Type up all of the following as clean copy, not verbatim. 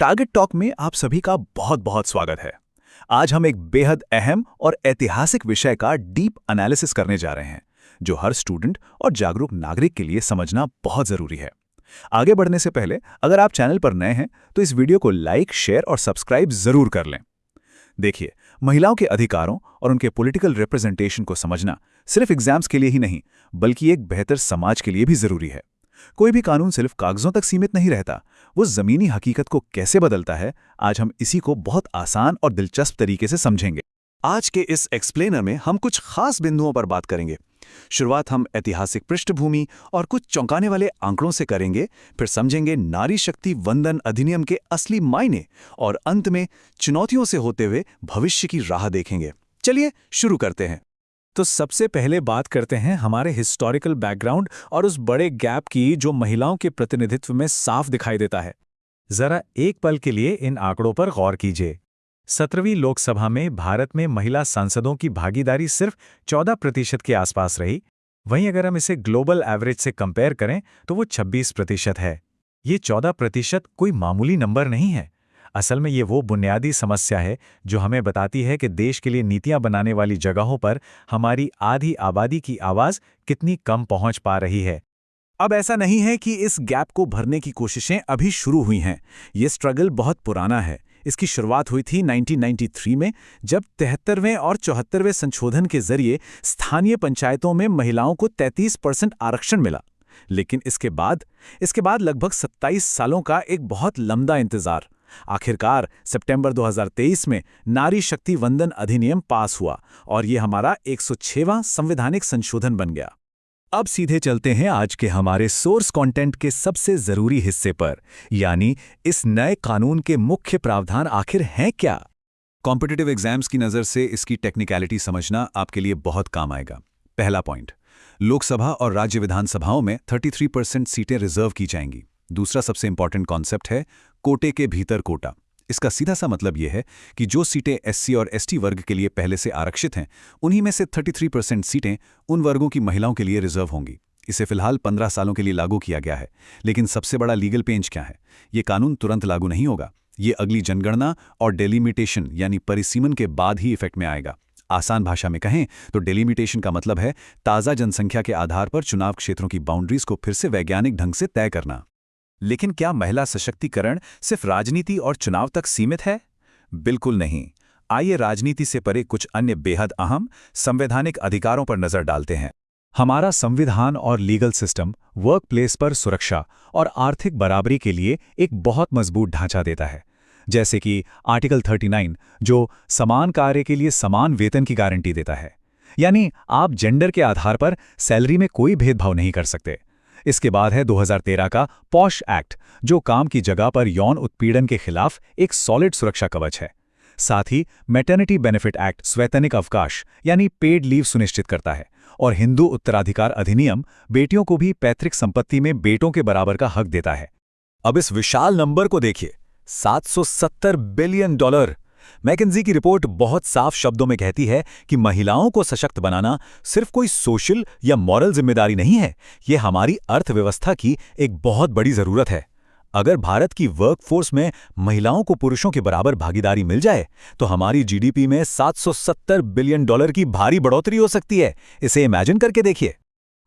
Target talk में आप सभी का बहुत बहुत स्वागत है। आज हम एक बेहद अहम और ऐतिहासिक विषय का डीप एनालिसिस करने जा रहे हैं, जो हर स्टूडेंट और जागरूक नागरिक के लिए समझना बहुत जरूरी है। आगे बढ़ने से पहले अगर आप चैनल पर नए हैं तो इस वीडियो को लाइक, शेयर और सब्सक्राइब जरूर कर लें। देखिए, महिलाओं के अधिकारों और उनके पॉलिटिकल रिप्रेजेंटेशन को समझना सिर्फ एग्जाम्स के लिए ही नहीं, बल्कि एक बेहतर समाज के लिए भी जरूरी है। कोई भी कानून सिर्फ कागजों तक सीमित नहीं रहता, वो जमीनी हकीकत को कैसे बदलता है, आज हम इसी को बहुत आसान और दिलचस्प तरीके से समझेंगे। आज के इस एक्सप्लेनर में हम कुछ खास बिंदुओं पर बात करेंगे। शुरुआत हम ऐतिहासिक पृष्ठभूमि और कुछ चौंकाने वाले आंकड़ों से करेंगे, फिर समझेंगे नारी शक्ति वंदन अधिनियम के असली मायने और अंत में चुनौतियों से होते हुए भविष्य की राह देखेंगे। चलिए शुरू करते हैं। तो सबसे पहले बात करते हैं हमारे हिस्टोरिकल बैकग्राउंड और उस बड़े गैप की जो महिलाओं के प्रतिनिधित्व में साफ दिखाई देता है। जरा एक पल के लिए इन आंकड़ों पर गौर कीजिए। 17वीं लोकसभा में भारत में महिला सांसदों की भागीदारी सिर्फ 14% के आसपास रही। वहीं अगर हम इसे ग्लोबल एवरेज से कंपेयर करें तो वो 26% है। ये 14% कोई मामूली नंबर नहीं है। असल में ये वो बुनियादी समस्या है जो हमें बताती है कि देश के लिए नीतियां बनाने वाली जगहों पर हमारी आधी आबादी की आवाज कितनी कम पहुंच पा रही है। अब ऐसा नहीं है कि इस गैप को भरने की कोशिशें अभी शुरू हुई हैं। ये स्ट्रगल बहुत पुराना है। इसकी शुरुआत हुई थी 1993 में, जब 73वें और 74वें संशोधन के जरिए स्थानीय पंचायतों में महिलाओं को 33% आरक्षण मिला। लेकिन इसके बाद लगभग 27 सालों का एक बहुत लंबा इंतजार। आखिरकार सितंबर 2023 में नारी शक्ति वंदन अधिनियम पास हुआ और ये हमारा 106वां संवैधानिक संशोधन बन गया। अब सीधे चलते हैं आज के हमारे सोर्स कंटेंट के सबसे जरूरी हिस्से पर, यानी इस नए कानून के मुख्य प्रावधान आखिर हैं क्या। कॉम्पिटिटिव एग्जाम्स की नज़र से इसकी टेक्निकलिटी समझना आपके लिए बहुत काम आएगा। पहला पॉइंट, लोकसभा और राज्य विधानसभाओं में 33% सीटें रिजर्व की जाएंगी। दूसरा सबसे इंपॉर्टेंट कॉन्सेप्ट है कोटे के भीतर कोटा। इसका सीधा सा मतलब यह है कि जो सीटें एससी और एसटी वर्ग के लिए पहले से आरक्षित हैं, उन्हीं में से 33% सीटें उन वर्गों की महिलाओं के लिए रिजर्व होंगी। इसे फिलहाल 15 सालों के लिए लागू किया गया है। लेकिन सबसे बड़ा लीगल पेंच क्या है? ये कानून तुरंत लागू नहीं होगा। ये अगली जनगणना और डेलिमिटेशन यानी परिसीमन के बाद ही इफेक्ट में आएगा। आसान भाषा में कहें तो डेलिमिटेशन का मतलब है ताज़ा जनसंख्या के आधार पर चुनाव क्षेत्रों की बाउंड्रीज को फिर से वैज्ञानिक ढंग से तय करना। लेकिन क्या महिला सशक्तिकरण सिर्फ राजनीति और चुनाव तक सीमित है? बिल्कुल नहीं। आइए राजनीति से परे कुछ अन्य बेहद अहम संवैधानिक अधिकारों पर नजर डालते हैं। हमारा संविधान और लीगल सिस्टम वर्क प्लेस पर सुरक्षा और आर्थिक बराबरी के लिए एक बहुत मजबूत ढांचा देता है। जैसे कि आर्टिकल 39 जो समान कार्य के लिए समान वेतन की गारंटी देता है, यानी आप जेंडर के आधार पर सैलरी में कोई भेदभाव नहीं कर सकते। इसके बाद है 2013 का पॉश एक्ट, जो काम की जगह पर यौन उत्पीड़न के खिलाफ एक सॉलिड सुरक्षा कवच है। साथ ही मैटरनिटी बेनिफिट एक्ट स्वैतनिक अवकाश यानी पेड लीव सुनिश्चित करता है। और हिंदू उत्तराधिकार अधिनियम बेटियों को भी पैतृक संपत्ति में बेटों के बराबर का हक देता है। अब इस विशाल नंबर को देखिए, $770 बिलियन। मैकेंजी की रिपोर्ट बहुत साफ शब्दों में कहती है कि महिलाओं को सशक्त बनाना सिर्फ कोई सोशल या मॉरल जिम्मेदारी नहीं है, ये हमारी अर्थव्यवस्था की एक बहुत बड़ी जरूरत है। अगर भारत की वर्कफोर्स में महिलाओं को पुरुषों के बराबर भागीदारी मिल जाए तो हमारी जीडीपी में $770 बिलियन की भारी बढ़ोतरी हो सकती है। इसे इमेजिन करके देखिए।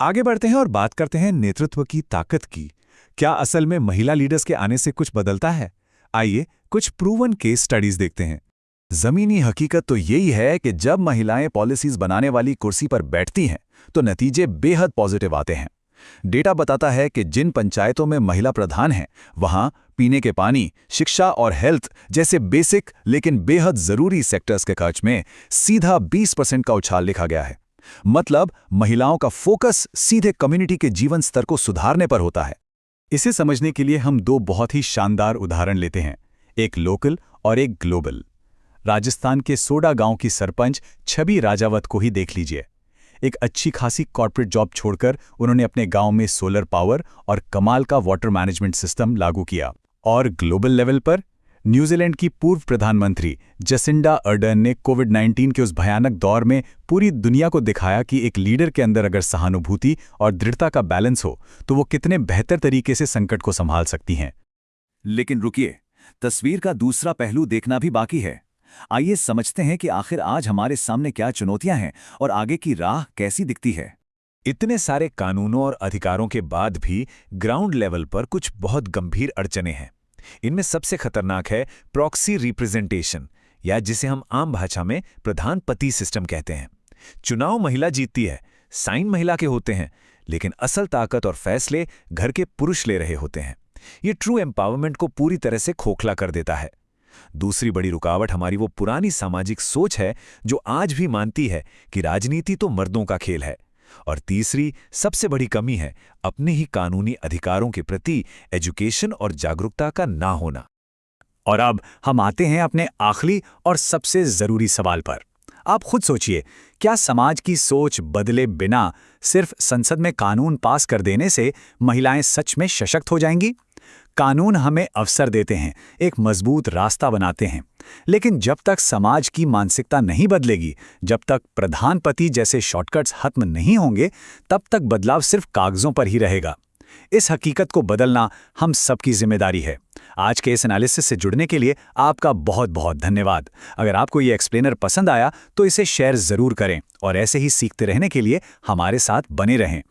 आगे बढ़ते हैं और बात करते हैं नेतृत्व की ताकत की। क्या असल में महिला लीडर्स के आने से कुछ बदलता है? आइए कुछ प्रूवन केस स्टडीज देखते हैं। जमीनी हकीकत तो यही है कि जब महिलाएं पॉलिसीज बनाने वाली कुर्सी पर बैठती हैं तो नतीजे बेहद पॉजिटिव आते हैं। डेटा बताता है कि जिन पंचायतों में महिला प्रधान हैं, वहां पीने के पानी, शिक्षा और हेल्थ जैसे बेसिक लेकिन बेहद जरूरी सेक्टर्स के खर्च में सीधा 20% का उछाल लिखा गया है। मतलब महिलाओं का फोकस सीधे कम्युनिटी के जीवन स्तर को सुधारने पर होता है। इसे समझने के लिए हम दो बहुत ही शानदार उदाहरण लेते हैं, एक लोकल और एक ग्लोबल। राजस्थान के सोडा गांव की सरपंच छवि राजावत को ही देख लीजिए। एक अच्छी खासी कॉर्पोरेट जॉब छोड़कर उन्होंने अपने गांव में सोलर पावर और कमाल का वाटर मैनेजमेंट सिस्टम लागू किया। और ग्लोबल लेवल पर न्यूजीलैंड की पूर्व प्रधानमंत्री जसिंडा अर्डर्न ने कोविड-19 के उस भयानक दौर में पूरी दुनिया को दिखाया कि एक लीडर के अंदर अगर सहानुभूति और दृढ़ता का बैलेंस हो तो वो कितने बेहतर तरीके से संकट को संभाल सकती हैं। लेकिन रुकिए, तस्वीर का दूसरा पहलू देखना भी बाकी है। आइए समझते हैं कि आखिर आज हमारे सामने क्या चुनौतियां हैं और आगे की राह कैसी दिखती है। इतने सारे कानूनों और अधिकारों के बाद भी ग्राउंड लेवल पर कुछ बहुत गंभीर अड़चनें हैं। इनमें सबसे खतरनाक है प्रॉक्सी रिप्रेजेंटेशन, या जिसे हम आम भाषा में प्रधान पति सिस्टम कहते हैं। चुनाव महिला जीतती है, साइन महिला के होते हैं, लेकिन असल ताकत और फैसले घर के पुरुष ले रहे होते हैं। ये ट्रू एम्पावरमेंट को पूरी तरह से खोखला कर देता है। दूसरी बड़ी रुकावट हमारी वो पुरानी सामाजिक सोच है जो आज भी मानती है कि राजनीति तो मर्दों का खेल है। और तीसरी सबसे बड़ी कमी है अपने ही कानूनी अधिकारों के प्रति एजुकेशन और जागरूकता का ना होना। और अब हम आते हैं अपने आखिरी और सबसे जरूरी सवाल पर। आप खुद सोचिए, क्या समाज की सोच बदले बिना सिर्फ संसद में कानून पास कर देने से महिलाएं सच में सशक्त हो जाएंगी? कानून हमें अवसर देते हैं, एक मजबूत रास्ता बनाते हैं, लेकिन जब तक समाज की मानसिकता नहीं बदलेगी, जब तक प्रधान पति जैसे शॉर्टकट्स खत्म नहीं होंगे, तब तक बदलाव सिर्फ कागजों पर ही रहेगा। इस हकीकत को बदलना हम सबकी जिम्मेदारी है। आज के इस एनालिसिस से जुड़ने के लिए आपका बहुत बहुत धन्यवाद। अगर आपको ये एक्सप्लेनर पसंद आया तो इसे शेयर जरूर करें और ऐसे ही सीखते रहने के लिए हमारे साथ बने रहें।